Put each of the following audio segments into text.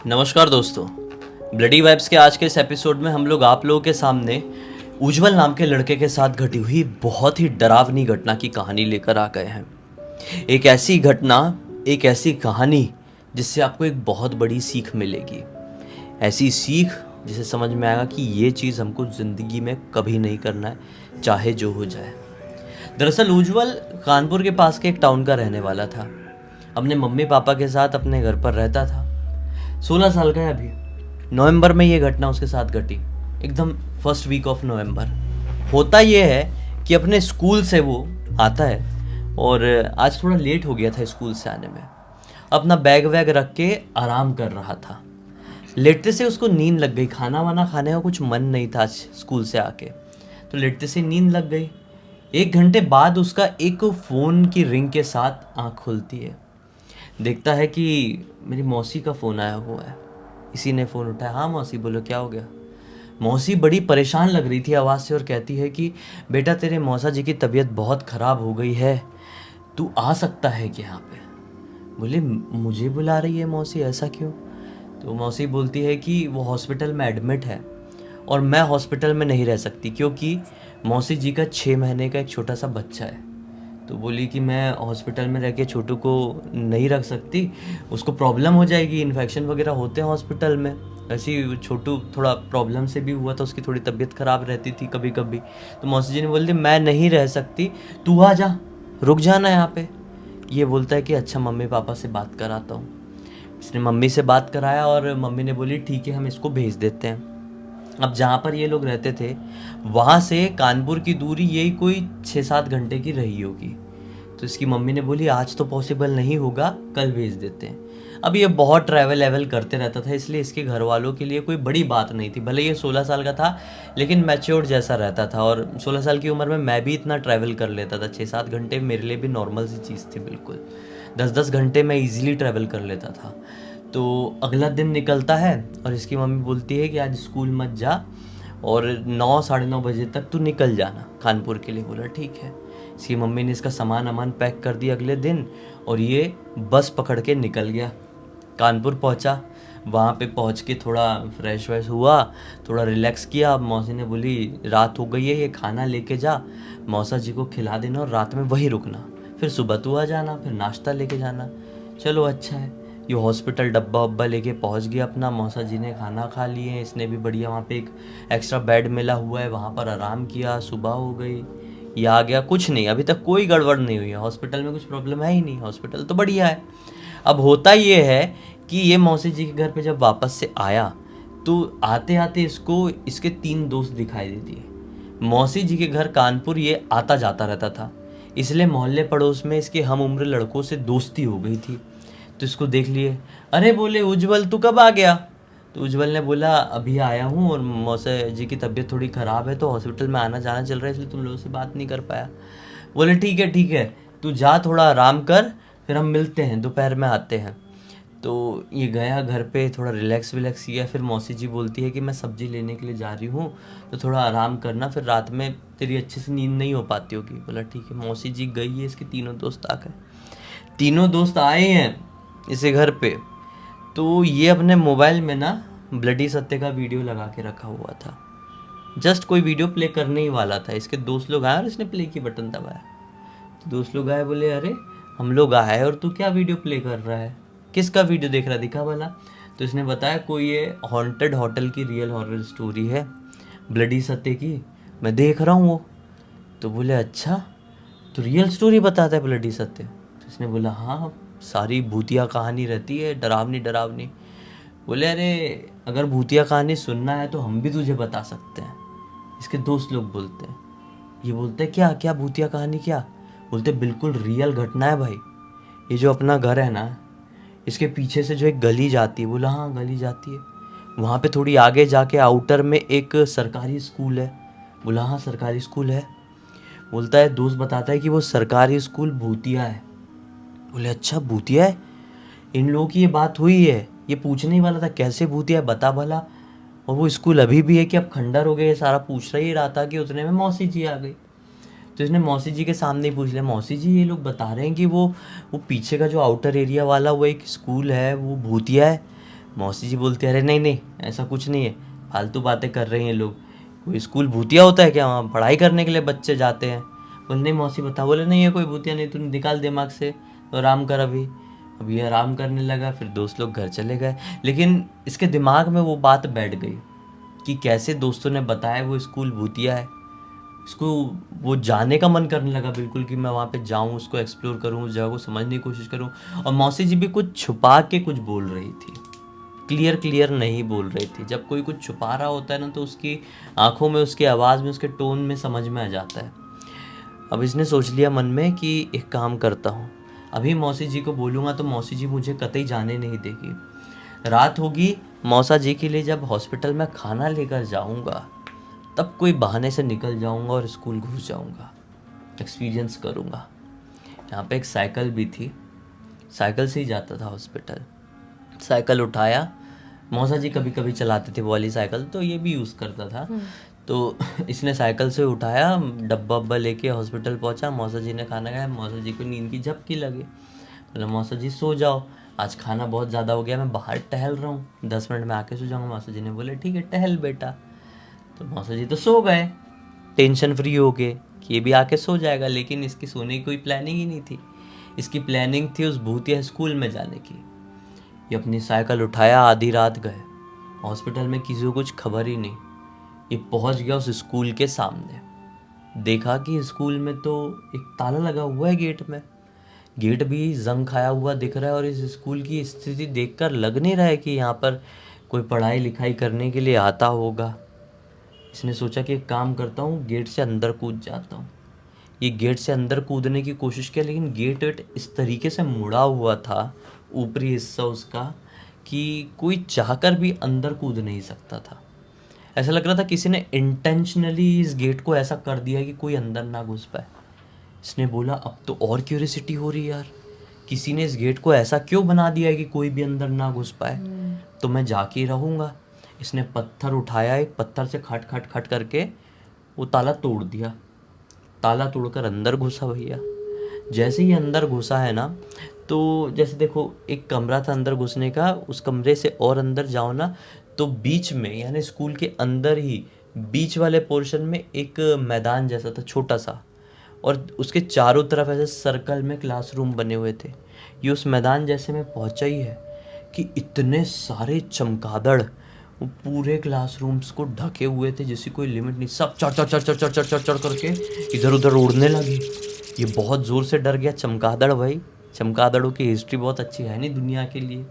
नमस्कार दोस्तों। Bloody vibes के आज के इस एपिसोड में हम लोग आप लोगों के सामने उज्जवल नाम के लड़के के साथ घटी हुई बहुत ही डरावनी घटना की कहानी लेकर आ गए हैं। एक ऐसी घटना, एक ऐसी कहानी जिससे आपको एक बहुत बड़ी सीख मिलेगी। ऐसी सीख जिसे समझ में आएगा कि ये चीज़ हमको ज़िंदगी में कभी नहीं करना है, चाहे जो हो जाए। दरअसल उज्जवल कानपुर के पास के एक टाउन का रहने वाला था। अपने मम्मी पापा के साथ अपने घर पर रहता था। 16 साल का है अभी। नवंबर में ये घटना उसके साथ घटी, एकदम फर्स्ट वीक ऑफ नवंबर। होता ये है कि अपने स्कूल से वो आता है और आज थोड़ा लेट हो गया था स्कूल से आने में। अपना बैग वैग रख के आराम कर रहा था। लेटते से उसको नींद लग गई। खाना वाना खाने का कुछ मन नहीं था आज स्कूल से आके, तो लेटते से नींद लग गई। 1 घंटे बाद उसका एक फ़ोन की रिंग के साथ आँख खुलती है। देखता है कि मेरी मौसी का फ़ोन आया हुआ है। इसी ने फ़ोन उठाया। हाँ मौसी, बोलो क्या हो गया। मौसी बड़ी परेशान लग रही थी आवाज़ से और कहती है कि बेटा तेरे मौसा जी की तबीयत बहुत ख़राब हो गई है, तू आ सकता है कि यहाँ पे। बोले मुझे बुला रही है मौसी, ऐसा क्यों। तो मौसी बोलती है कि वो हॉस्पिटल में एडमिट है और मैं हॉस्पिटल में नहीं रह सकती क्योंकि मौसी जी का 6 महीने का एक छोटा सा बच्चा है। तो बोली कि मैं हॉस्पिटल में रह के छोटू को नहीं रख सकती, उसको प्रॉब्लम हो जाएगी, इन्फेक्शन वगैरह होते हैं हॉस्पिटल में। ऐसे ही छोटू थोड़ा प्रॉब्लम से भी हुआ था, उसकी थोड़ी तबीयत ख़राब रहती थी कभी कभी। तो मौसी जी ने बोल दी मैं नहीं रह सकती, तू आ जा, रुक जाना यहाँ पे। ये बोलता है कि अच्छा मम्मी पापा से बात कराता हूँ। इसने मम्मी से बात कराया और मम्मी ने बोली ठीक है हम इसको भेज देते हैं। अब जहाँ पर ये लोग रहते थे वहाँ से कानपुर की दूरी यही कोई 6-7 घंटे की रही होगी। तो इसकी मम्मी ने बोली आज तो पॉसिबल नहीं होगा, कल भेज देते हैं। अब ये बहुत ट्रैवल एवल करते रहता था, इसलिए इसके घर वालों के लिए कोई बड़ी बात नहीं थी। भले ये 16 साल का था लेकिन मैच्योर्ड जैसा रहता था। और 16 साल की उम्र में मैं भी इतना ट्रैवल कर लेता था। 6-7 घंटे मेरे लिए भी नॉर्मल सी चीज़ थी बिल्कुल। 10-10 घंटे मैं ईजिली ट्रैवल कर लेता था। तो अगला दिन निकलता है और इसकी मम्मी बोलती है कि आज स्कूल मत जा और 9-9:30 बजे तक तू निकल जाना कानपुर के लिए। बोला ठीक है। इसकी मम्मी ने इसका सामान अमान पैक कर दिया अगले दिन और ये बस पकड़ के निकल गया। कानपुर पहुंचा। वहाँ पे पहुँच के थोड़ा फ्रेश व्रेश हुआ, थोड़ा रिलैक्स किया। अब मौसी ने बोली रात हो गई है, ये खाना लेके जा, मौसा जी को खिला देना और रात में वहीं रुकना, फिर सुबह तू आ जाना, फिर नाश्ता लेके जाना। चलो अच्छा है। ये हॉस्पिटल डब्बा वब्बा लेके पहुंच गया अपना। मौसा जी ने खाना खा लिए, इसने भी बढ़िया, वहाँ पे एक एक्स्ट्रा बेड मिला हुआ है, वहाँ पर आराम किया। सुबह हो गई, ये आ गया। कुछ नहीं, अभी तक कोई गड़बड़ नहीं हुई है, हॉस्पिटल में कुछ प्रॉब्लम है ही नहीं, हॉस्पिटल तो बढ़िया है। अब होता ये है कि ये मौसी जी के घर पे जब वापस से आया तो आते आते इसको इसके 3 दोस्त दिखाई देती है। मौसी जी के घर कानपुर ये आता जाता रहता था, इसलिए मोहल्ले पड़ोस में इसके हम उम्र लड़कों से दोस्ती हो गई थी। तो इसको देख लिए। अरे बोले उज्जवल तू कब आ गया। तो उज्जवल ने बोला अभी आया हूँ और मौसा जी की तबीयत थोड़ी ख़राब है तो हॉस्पिटल में आना जाना चल रहा है, इसलिए तुम लोगों से बात नहीं कर पाया। बोले ठीक है तू जा, थोड़ा आराम कर, फिर हम मिलते हैं, दोपहर में आते हैं। तो ये गया घर पे, थोड़ा रिलैक्स विलैक्स किया। फिर मौसी जी बोलती है कि मैं सब्ज़ी लेने के लिए जा रही हूँ तो थोड़ा आराम करना, फिर रात में तेरी अच्छे से नींद नहीं हो पाती होगी। बोला ठीक है। मौसी जी गई है, इसके तीनों दोस्त आ गए। तीनों दोस्त आए हैं इसे घर पे। तो ये अपने मोबाइल में ना ब्लडी सत्य का वीडियो लगा के रखा हुआ था। जस्ट कोई वीडियो प्ले करने ही वाला था, इसके दोस्त लोग आए और इसने प्ले की बटन दबाया। तो दोस्त लोग आए, बोले अरे हम लोग आए और तू क्या वीडियो प्ले कर रहा है, किसका वीडियो देख रहा, दिखा भला। तो इसने बताया कोई ये हॉन्टेड होटल की रियल हॉरर स्टोरी है ब्लडी सत्य की, मैं देख रहा हूँ वो। तो बोले अच्छा तो रियल स्टोरी बताता है ब्लडी सत्य। तो इसने बोला हाँ, सारी भूतिया कहानी रहती है, डरावनी डरावनी। बोले अरे अगर भूतिया कहानी सुनना है तो हम भी तुझे बता सकते हैं। इसके दोस्त लोग बोलते हैं। ये बोलते हैं क्या क्या भूतिया कहानी क्या। बोलते बिल्कुल रियल घटना है भाई। ये जो अपना घर है ना, इसके पीछे से जो एक गली जाती है। बोला हाँ गली जाती है, वहाँ पे थोड़ी आगे जाके आउटर में एक सरकारी स्कूल है। बोला हाँ सरकारी स्कूल है। बोलता है दोस्त बताता है कि वो सरकारी स्कूल भूतिया है। बोले अच्छा भूतिया है, इन लोगों की ये बात हुई है। ये पूछने ही वाला था कैसे भूतिया है बता भला, और वो स्कूल अभी भी है कि अब खंडर हो गया, ये सारा पूछ ही रहा था कि उतने में मौसी जी आ गई। तो इसने मौसी जी के सामने ही पूछ लिया, मौसी जी ये लोग बता रहे हैं कि वो पीछे का जो आउटर एरिया वाला वो एक स्कूल है वो भूतिया है। मौसी जी बोलती है अरे नहीं नहीं ऐसा कुछ नहीं है, फालतू बातें कर रहे हैं लोग, कोई स्कूल भूतिया होता है क्या, वहाँ पढ़ाई करने के लिए बच्चे जाते हैं। बोले नहीं मौसी बता, बोले नहीं ये कोई भूतिया नहीं, तू निकाल दिमाग से, तो आराम कर अभी आराम करने लगा। फिर दोस्त लोग घर चले गए, लेकिन इसके दिमाग में वो बात बैठ गई कि कैसे दोस्तों ने बताया वो स्कूल भूतिया है। इसको वो जाने का मन करने लगा बिल्कुल कि मैं वहाँ पे जाऊँ, उसको एक्सप्लोर करूँ, उस जगह को समझने की कोशिश करूँ। और मौसी जी भी कुछ छुपा के कुछ बोल रही थी, क्लियर नहीं बोल रही थी। जब कोई कुछ छुपा रहा होता है ना, तो उसकी आंखों में, उसकी आवाज़ में, उसके टोन में समझ में आ जाता है। अब इसने सोच लिया मन में कि एक काम करता हूँ, अभी मौसी जी को बोलूँगा तो मौसी जी मुझे कतई जाने नहीं देगी। रात होगी, मौसा जी के लिए जब हॉस्पिटल में खाना लेकर जाऊँगा तब कोई बहाने से निकल जाऊँगा और स्कूल घुस जाऊँगा, एक्सपीरियंस करूँगा। यहाँ पे एक साइकिल भी थी, साइकिल से ही जाता था हॉस्पिटल। साइकिल उठाया, मौसा जी कभी कभी चलाते थे वो वाली साइकिल, तो ये भी यूज़ करता था। तो इसने साइकिल से उठाया, डब्बा वब्बा लेके हॉस्पिटल पहुंचा। मौसा जी ने खाना खाया, मौसा जी को नींद की झपकी लगी। बोला मौसा जी सो जाओ, आज खाना बहुत ज़्यादा हो गया, मैं बाहर टहल रहा हूँ, 10 मिनट में आके सो जाऊँगा। मौसा जी ने बोले ठीक है टहल बेटा। तो मौसा जी तो सो गए टेंशन फ्री हो के कि ये भी आके सो जाएगा, लेकिन इसकी सोने की कोई प्लानिंग ही नहीं थी। इसकी प्लानिंग थी उस भूतिया स्कूल में जाने की। ये अपनी साइकिल उठाया, आधी रात गए हॉस्पिटल में, किसी को कुछ खबर ही नहीं। ये पहुंच गया उस स्कूल के सामने, देखा कि स्कूल में तो एक ताला लगा हुआ है गेट में, गेट भी जंग खाया हुआ दिख रहा है। और इस स्कूल की स्थिति देखकर लग नहीं रहा है कि यहाँ पर कोई पढ़ाई लिखाई करने के लिए आता होगा। इसने सोचा कि एक काम करता हूँ, गेट से अंदर कूद जाता हूँ। ये गेट से अंदर कूदने की कोशिश किया, लेकिन गेट वेट इस तरीके से मुड़ा हुआ था, ऊपरी हिस्सा उसका, कि कोई चाहकर भी अंदर कूद नहीं सकता था। ऐसा लग रहा था किसी ने इंटेंशनली इस गेट को ऐसा कर दिया है कि कोई अंदर ना घुस पाए। इसने बोला अब तो और क्यूरियोसिटी हो रही है यार, किसी ने इस गेट को ऐसा क्यों बना दिया है कि कोई भी अंदर ना घुस पाए, तो मैं जाके ही रहूँगा। इसने पत्थर उठाया, एक पत्थर से खट खट खट करके वो ताला तोड़ दिया। ताला तोड़कर अंदर घुसा भैया। जैसे ही अंदर घुसा है ना, तो जैसे देखो एक कमरा था अंदर घुसने का, उस कमरे से और अंदर जाओ ना, तो बीच में यानी स्कूल के अंदर ही बीच वाले पोर्शन में एक मैदान जैसा था छोटा सा, और उसके चारों तरफ ऐसे सर्कल में क्लासरूम बने हुए थे। ये उस मैदान जैसे में पहुंचा ही है कि इतने सारे चमगादड़ वो पूरे क्लासरूम्स को ढके हुए थे, जिसकी कोई लिमिट नहीं। सब चढ़ चढ़ चढ़ चढ़ चढ़ चढ़ चढ़ चढ़ करके इधर उधर उड़ने लगे। ये बहुत ज़ोर से डर गया चमगादड़ भाई। चमगादड़ों की हिस्ट्री बहुत अच्छी है नहीं दुनिया के लिए,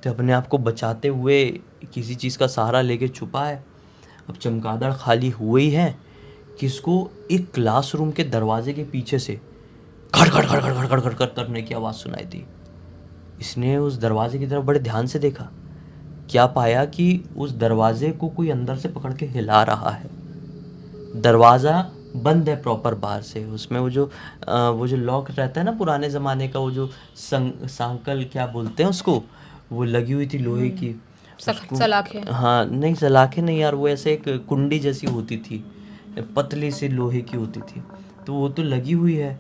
तो अपने आप को बचाते हुए किसी चीज़ का सहारा लेके छुपा है। अब चमगादड़ खाली हुए ही हैं कि इसको एक क्लासरूम के दरवाजे के पीछे से खड़ खड़ खड़ खड़ खड़ खड़ खड़ खड़ करने की आवाज़ सुनाई दी। इसने उस दरवाजे की तरफ बड़े ध्यान से देखा, क्या पाया कि उस दरवाजे को कोई अंदर से पकड़ के हिला रहा है। दरवाज़ा बंद है प्रॉपर बाहर से, उसमें वो जो लॉक रहता है ना पुराने ज़माने का, वो जो सांकल क्या बोलते हैं उसको, वो लगी हुई थी लोहे की। सलाखें। हाँ नहीं सलाखें नहीं यार, वो ऐसे एक कुंडी जैसी होती थी, पतली सी लोहे की होती थी, तो वो तो लगी हुई है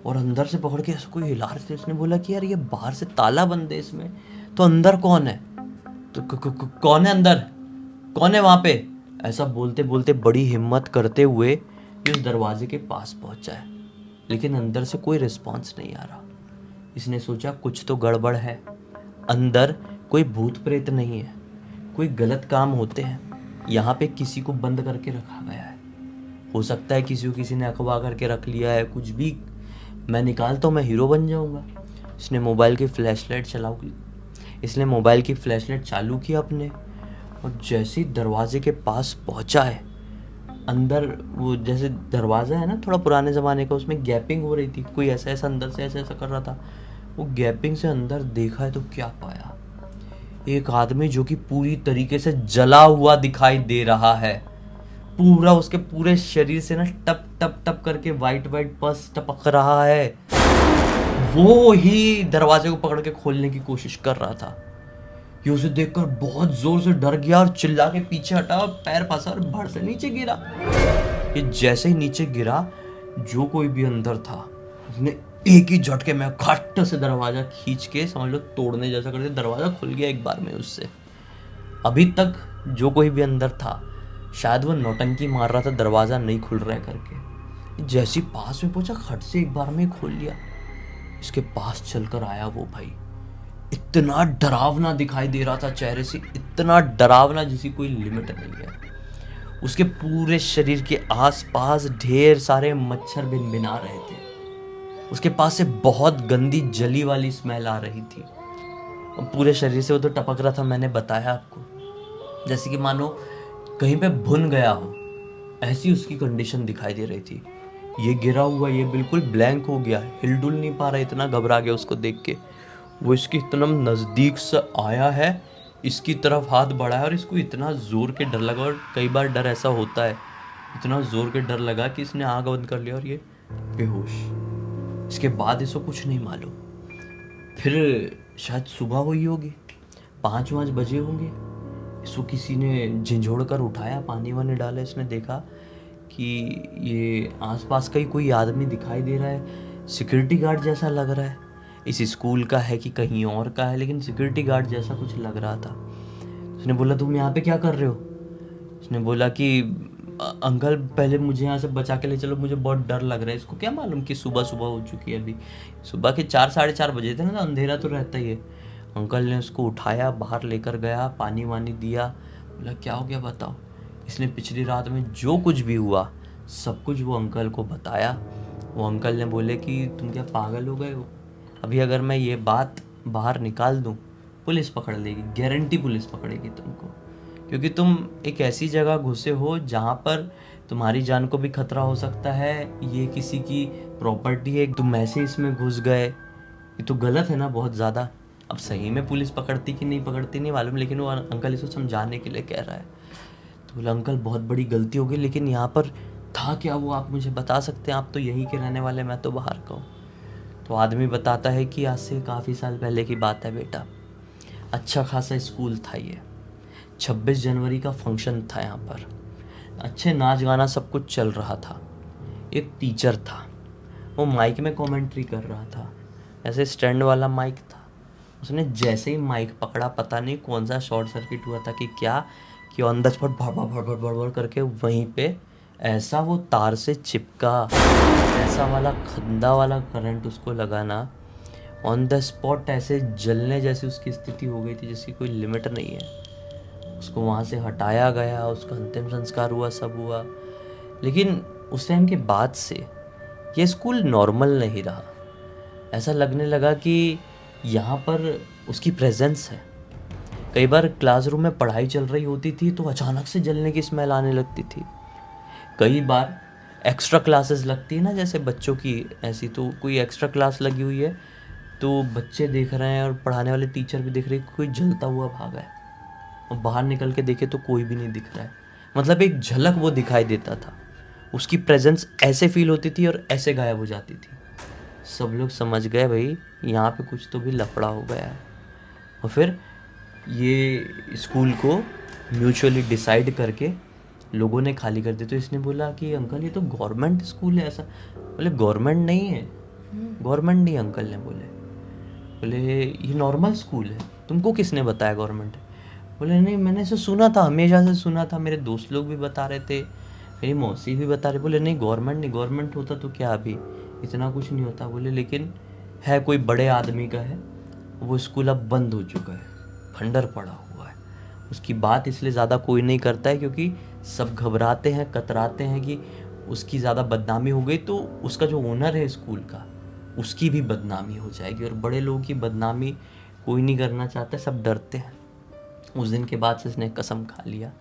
और अंदर से पकड़ के ऐसे कोई हिला रहे थे। उसने बोला कि यार ये बाहर से ताला बंद है इसमें, तो अंदर कौन है, तो कौन है अंदर, कौन है वहाँ पे। ऐसा बोलते बोलते बड़ी हिम्मत करते हुए ये उस दरवाजे के पास पहुँचा है, लेकिन अंदर से कोई रिस्पॉन्स नहीं आ रहा। इसने सोचा कुछ तो गड़बड़ है, अंदर कोई भूत प्रेत नहीं है, कोई गलत काम होते हैं, यहाँ पे किसी को बंद करके रखा गया है। हो सकता है किसी ने अगवा करके रख लिया है, कुछ भी। मैं निकालता हूँ, मैं हीरो बन जाऊँगा। इसने मोबाइल की फ्लैशलाइट चालू की अपने, और जैसे ही दरवाजे के पास पहुँचा है, अंदर वो जैसे दरवाज़ा है ना थोड़ा पुराने ज़माने का, उसमें गैपिंग हो रही थी, कोई ऐसा ऐसा अंदर से ऐसा ऐसा कर रहा था। वो गैपिंग से अंदर देखा है तो क्या पाया, एक आदमी जो कि पूरी तरीके से जला हुआ दिखाई दे रहा है। पूरा उसके पूरे शरीर से ना टप टप टप करके वाइट वाइट पस टपक रहा है। वो ही दरवाजे को पकड़ के खोलने की कोशिश कर रहा था। ये उसे देखकर बहुत जोर से डर गया और चिल्ला के पीछे हटा और पैर फंसा और भड़ से नीचे गिरा। ये जैसे ही नीचे गिरा, जो कोई भी अंदर था उसने एक ही झटके में खट से दरवाजा खींच के समझ लो तोड़ने जैसा करके दरवाजा खुल गया एक बार में उससे। अभी तक जो कोई भी अंदर था शायद वो नौटंकी मार रहा था दरवाज़ा नहीं खुल रहा है करके। जैसी पास में पहुंचा खट से एक बार में ही खोल लिया। इसके पास चलकर आया वो भाई, इतना डरावना दिखाई दे रहा था चेहरे से, इतना डरावना जिसकी कोई लिमिट नहीं है। उसके पूरे शरीर के आसपास ढेर सारे मच्छर भिनभिना रहे थे। उसके पास से बहुत गंदी जली वाली स्मेल आ रही थी और पूरे शरीर से वो तो टपक रहा था। मैंने बताया आपको, जैसे कि मानो कहीं पे भुन गया हो, ऐसी उसकी कंडीशन दिखाई दे रही थी। ये गिरा हुआ, ये बिल्कुल ब्लैंक हो गया, हिलडुल नहीं पा रहा, इतना घबरा गया उसको देख के। वो इसकी इतना नज़दीक से आया है, इसकी तरफ हाथ बढ़ाया और इसको इतना ज़ोर के डर लगा। और कई बार डर ऐसा होता है, इतना ज़ोर के डर लगा कि इसने आँख बंद कर लिया और ये बेहोश। इसके बाद इसको कुछ नहीं मालूम। फिर शायद सुबह हुई होगी, 5-5 बजे होंगे। इसको किसी ने झिंझोड़ कर उठाया, पानी वानी डाला। इसने देखा कि ये आसपास का ही कोई आदमी दिखाई दे रहा है, सिक्योरिटी गार्ड जैसा लग रहा है। इस स्कूल का है कि कहीं और का है, लेकिन सिक्योरिटी गार्ड जैसा कुछ लग रहा था। उसने बोला तुम यहाँ पे क्या कर रहे हो? उसने बोला कि अंकल पहले मुझे यहाँ से बचा के ले चलो, मुझे बहुत डर लग रहा है। इसको क्या मालूम कि सुबह सुबह हो चुकी है। अभी सुबह के 4-4:30 बजे थे ना, तो अंधेरा तो रहता ही है। अंकल ने उसको उठाया, बाहर लेकर गया, पानी वानी दिया। बोला क्या हो गया बताओ। इसने पिछली रात में जो कुछ भी हुआ सब कुछ वो अंकल को बताया। वो अंकल ने बोले कि तुम क्या पागल हो गए हो? अभी अगर मैं ये बात बाहर निकाल दूँ पुलिस पकड़ लेगी, गारंटी पुलिस पकड़ेगी तुमको, क्योंकि तुम एक ऐसी जगह घुसे हो जहाँ पर तुम्हारी जान को भी खतरा हो सकता है। ये किसी की प्रॉपर्टी है, तुम ऐसे इसमें घुस गए, ये तो गलत है ना बहुत ज़्यादा। अब सही में पुलिस पकड़ती कि नहीं पकड़ती नहीं मालूम, लेकिन वो अंकल इसको समझाने के लिए कह रहा है। तो बोला अंकल बहुत बड़ी गलती हो गई, लेकिन यहाँ पर था क्या वो आप मुझे बता सकते हैं? आप तो यहीं के रहने वाले, मैं तो बाहर का हूँ। तो आदमी बताता है कि आज से काफ़ी साल पहले की बात है बेटा, अच्छा खासा स्कूल था ये, 26 जनवरी का फंक्शन था यहाँ पर, अच्छे नाच गाना सब कुछ चल रहा था। एक टीचर था, वो माइक में कमेंट्री कर रहा था, ऐसे स्टैंड वाला माइक था। उसने जैसे ही माइक पकड़ा, पता नहीं कौन सा शॉर्ट सर्किट हुआ था कि क्या, कि ऑन द स्पॉट भड़ करके वहीं पे ऐसा वो तार से चिपका, ऐसा वाला खंदा वाला करंट उसको लगा ना, ऑन द स्पॉट ऐसे जलने जैसी उसकी स्थिति हो गई थी जिसकी कोई लिमिट नहीं है। उसको वहाँ से हटाया गया, उसका अंतिम संस्कार हुआ, सब हुआ। लेकिन उस टाइम के बाद से ये स्कूल नॉर्मल नहीं रहा। ऐसा लगने लगा कि यहाँ पर उसकी प्रेजेंस है। कई बार क्लासरूम में पढ़ाई चल रही होती थी तो अचानक से जलने की स्मेल आने लगती थी। कई बार एक्स्ट्रा क्लासेस लगती है ना, जैसे बच्चों की, ऐसी तो कोई एक्स्ट्रा क्लास लगी हुई है तो बच्चे देख रहे हैं और पढ़ाने वाले टीचर भी देख रहे हैं, कोई जलता हुआ भागा है और बाहर निकल के देखे तो कोई भी नहीं दिख रहा है। मतलब एक झलक वो दिखाई देता था, उसकी प्रेजेंस ऐसे फील होती थी और ऐसे गायब हो जाती थी। सब लोग समझ गए भाई यहाँ पे कुछ तो भी लफड़ा हो गया है। और फिर ये स्कूल को म्यूचुअली डिसाइड करके लोगों ने खाली कर दिया। तो इसने बोला कि अंकल ये तो गवर्नमेंट स्कूल है। ऐसा बोले गवर्नमेंट नहीं है, गवर्नमेंट नहीं। अंकल ने बोले ये नॉर्मल स्कूल है, तुमको किसने बताया गवर्नमेंट है? बोले नहीं मैंने इसे सुना था, हमेशा से सुना था, मेरे दोस्त लोग भी बता रहे थे, मेरी मौसी भी बता रही। बोले नहीं गवर्नमेंट नहीं, गवर्नमेंट होता तो क्या अभी इतना कुछ नहीं होता। बोले लेकिन है कोई बड़े आदमी का है, वो स्कूल अब बंद हो चुका है, खंडर पड़ा हुआ है। उसकी बात इसलिए ज़्यादा कोई नहीं करता है क्योंकि सब घबराते हैं, कतराते हैं कि उसकी ज़्यादा बदनामी हो गई तो उसका जो ओनर है स्कूल का, उसकी भी बदनामी हो जाएगी। और बड़े लोगों की बदनामी कोई नहीं करना चाहता, सब डरते हैं। उस दिन के बाद से इसने कसम खा लिया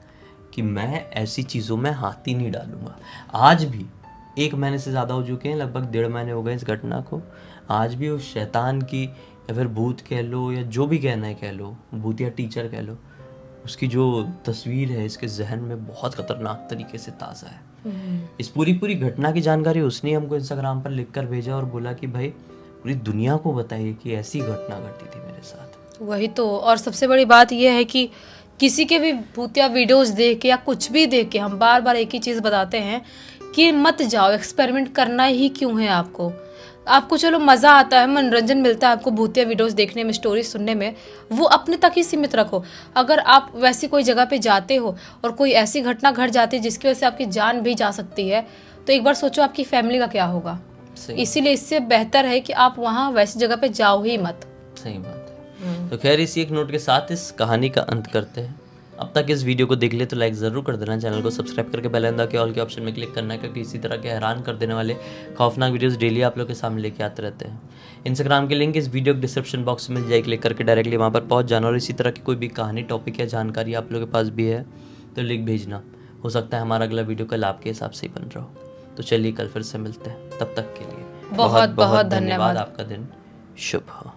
कि मैं ऐसी चीज़ों में हाथ ही नहीं डालूंगा। आज भी 1 महीने से ज़्यादा हो चुके हैं, लगभग 1.5 महीने हो गए इस घटना को। आज भी उस शैतान की, या फिर भूत कह लो या जो भी कहना है कह लो, भूतिया टीचर कह लो, उसकी जो तस्वीर है इसके जहन में बहुत ख़तरनाक तरीके से ताज़ा है। इस पूरी घटना की जानकारी उसने हमको इंस्टाग्राम पर लिख कर भेजा और बोला कि भाई पूरी दुनिया को बताइए कि ऐसी घटना घटी थी मेरे साथ। वही तो। और सबसे बड़ी बात यह है कि किसी के भी भूतिया वीडियोस देख के या कुछ भी देख के हम बार बार एक ही चीज़ बताते हैं कि मत जाओ, एक्सपेरिमेंट करना ही क्यों है आपको। आपको चलो मज़ा आता है, मनोरंजन मिलता है आपको भूतिया वीडियोस देखने में, स्टोरी सुनने में, वो अपने तक ही सीमित रखो। अगर आप वैसी कोई जगह पे जाते हो और कोई ऐसी घटना घट जाती है जिसकी वजह से आपकी जान भी जा सकती है, तो एक बार सोचो आपकी फैमिली का क्या होगा। सही इसीलिए इससे बेहतर है कि आप वहाँ वैसी जगह पे जाओ ही मत। सही बात है। तो खैर इसी एक नोट के साथ इस कहानी का अंत करते हैं। अब तक इस वीडियो को देख ले तो लाइक ज़रूर कर देना, चैनल को सब्सक्राइब करके बेल आइकन के ऑल के ऑप्शन में क्लिक करना है, क्योंकि इसी तरह के हैरान कर देने वाले खौफनाक वीडियोस डेली आप लोग के सामने लेके आते रहते हैं। इंस्टाग्राम के लिंक इस वीडियो के डिस्क्रिप्शन बॉक्स में मिल जाए, क्लिक करके डायरेक्टली वहाँ पर पहुँच जाना। और इसी तरह की कोई भी कहानी, टॉपिक या जानकारी आप लोग के पास भी है तो लिख भेजना। हो सकता है हमारा अगला वीडियो कल आपके हिसाब से ही बन रहा हो। तो चलिए कल फिर से मिलते हैं, तब तक के लिए बहुत बहुत धन्यवाद। आपका दिन शुभ हो।